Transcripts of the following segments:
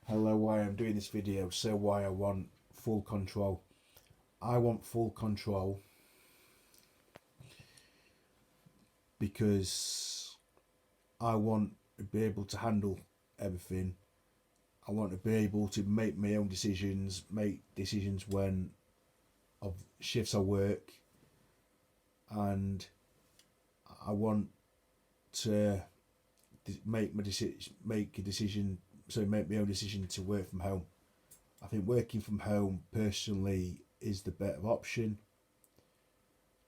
Hello, why I'm doing this video, so why I want full control. I want full control because I want to be able to handle everything. I want to be able to make my own decisions, make decisions when of shifts I work, and I want to make my decision, make a decision, so make my own decision to work from home. I think working from home personally is the better option.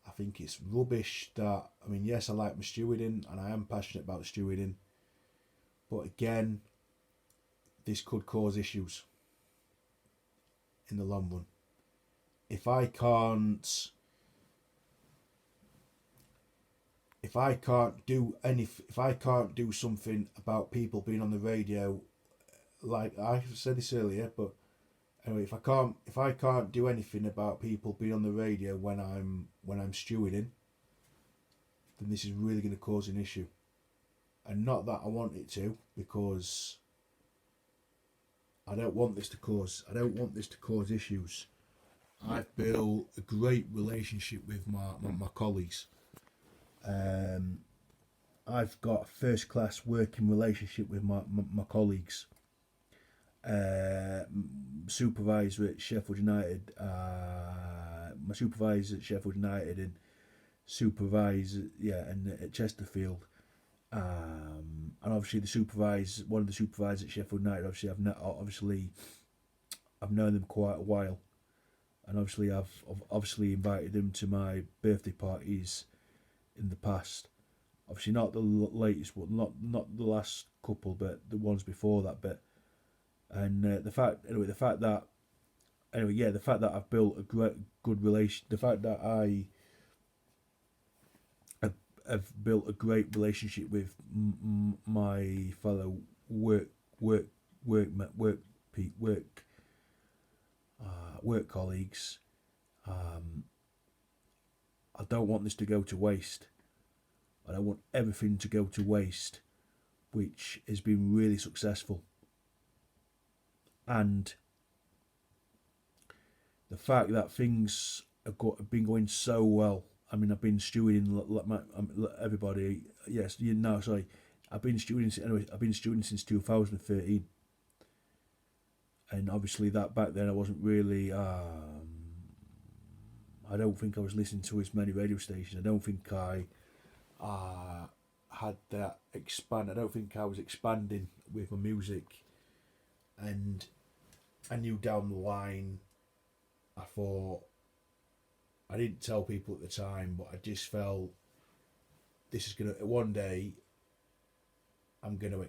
I think it's rubbish that, I mean, yes, I like my stewarding and I am passionate about stewarding, but again, this could cause issues in the long run. If I can't, if I can't do something about people being on the radio, like I said this earlier, but anyway, if I can't do anything about people being on the radio when I'm stewarding, then this is really going to cause an issue. And not that I want it to, because I don't want this to cause issues. I've built a great relationship with my colleagues. I've got a first class working relationship with my colleagues. Supervisor at Sheffield United, my supervisor at Sheffield United, and supervisor, and at Chesterfield. And obviously one of the supervisors at Sheffield United. I've known them quite a while, and I've obviously invited them to my birthday parties in the past. Obviously not the latest one, not the last couple, but the ones before that. But and the fact that I've built a good relation, the fact that have built a great relationship with my fellow work work work work work work colleagues. I don't want this to go to waste. I don't want everything to go to waste, which has been really successful. And the fact that things have been going so well. I mean, I've been stewarding everybody. Yes, sorry. I've been stewarding anyway. I've been stewarding since 2013, and obviously that back then I wasn't really. I don't think I was listening to as many radio stations. I don't think I had that expand. I don't think I was expanding with my music, and I knew down the line. I thought, I didn't tell people at the time, but I just felt this is gonna one day. I'm gonna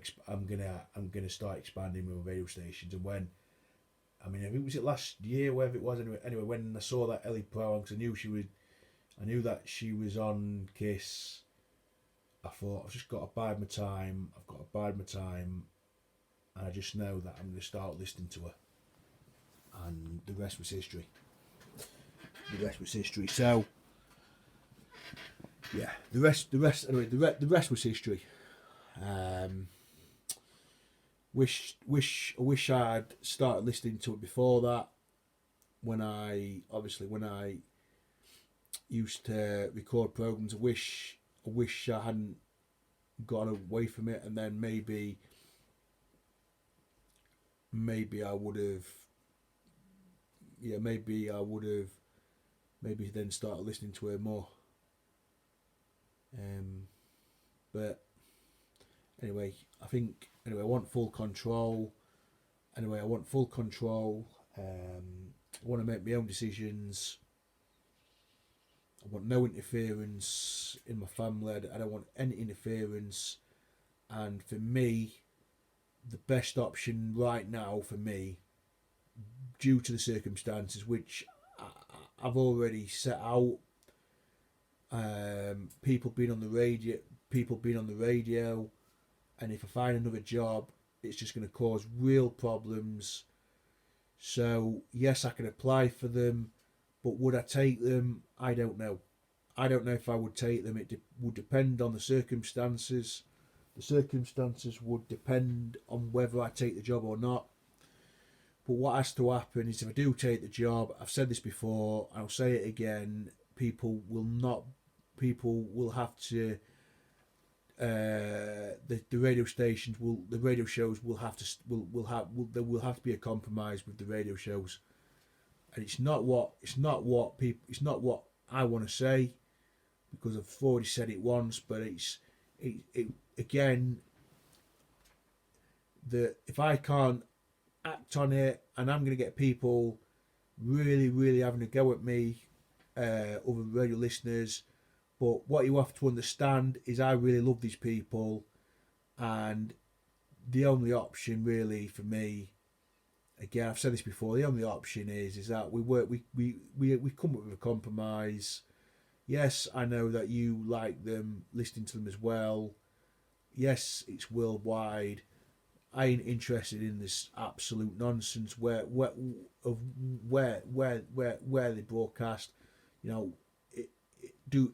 start expanding with my radio stations, and when, I mean, I think it was it last year, wherever it was. Anyway, when I saw that Ellie Brown, because I knew that she was on Kiss. I thought I've just got to bide my time. I've got to bide my time, and I just know that I'm going to start listening to her, and the rest was history. So yeah, the rest was history. Wish I'd started listening to it before that. When I used to record programs, I wish I hadn't gone away from it, and then maybe I would have, maybe then started listening to her more. But anyway, I want full control. I want to make my own decisions. I want no interference in my family. I don't want any interference. And for me, the best option right now for me, due to the circumstances which I've already set out, people being on the radio, and if I find another job, it's just going to cause real problems. So yes, I can apply for them, but would I take them? I don't know. I don't know if I would take them. It would depend on the circumstances. The circumstances would depend on whether I take the job or not. But what has to happen is if I do take the job, I've said this before, I'll say it again. People will not. People will have to. The radio stations will. The radio shows will have to. There will have to be a compromise with the radio shows, and it's not what. It's not what people. It's not what I want to say, because I've already said it once. But it again. That if I can't act on it, and I'm going to get people really, really having a go at me, other radio listeners. But what you have to understand is I really love these people, and the only option really for me, again I've said this before, the only option is that we come up with a compromise. Yes, I know that you like them, listening to them as well. Yes, it's worldwide. I ain't interested in this absolute nonsense where they broadcast. You know,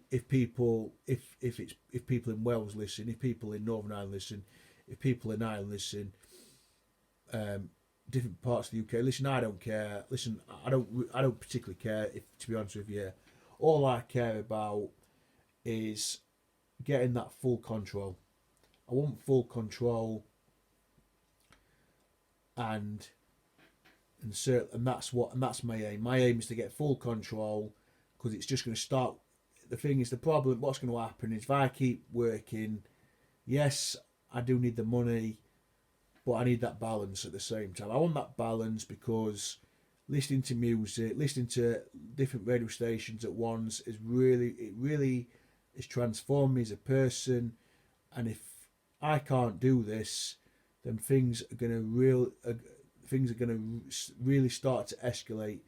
if people in Wales listen, if people in Northern Ireland listen, if people in Ireland listen, different parts of the UK listen. I don't care. Listen, I don't particularly care. If, to be honest with you, all I care about is getting that full control. I want full control. And that's my aim. My aim is to get full control, because it's just going to start. The thing is, the problem. What's going to happen is if I keep working, yes, I do need the money, but I need that balance at the same time. I want that balance because listening to music, listening to different radio stations at once is really has transformed me as a person. And if I can't do this, then things are going to really start to escalate,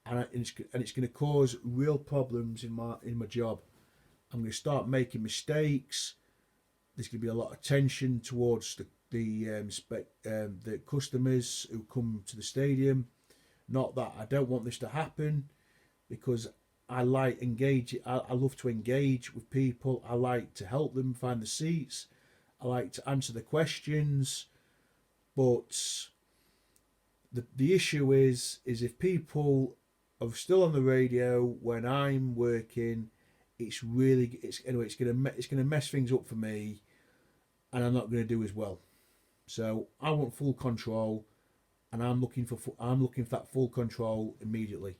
and it's going to cause real problems in my job. I'm going to start making mistakes. There's going to be a lot of tension towards the customers who come to the stadium. Not that I don't want this to happen, because I love to engage with people. I like to help them find the seats. I like to answer the questions, but the issue is if people are still on the radio when I'm working, it's gonna mess things up for me, and I'm not gonna do as well. So I want full control, and I'm looking for that full control immediately.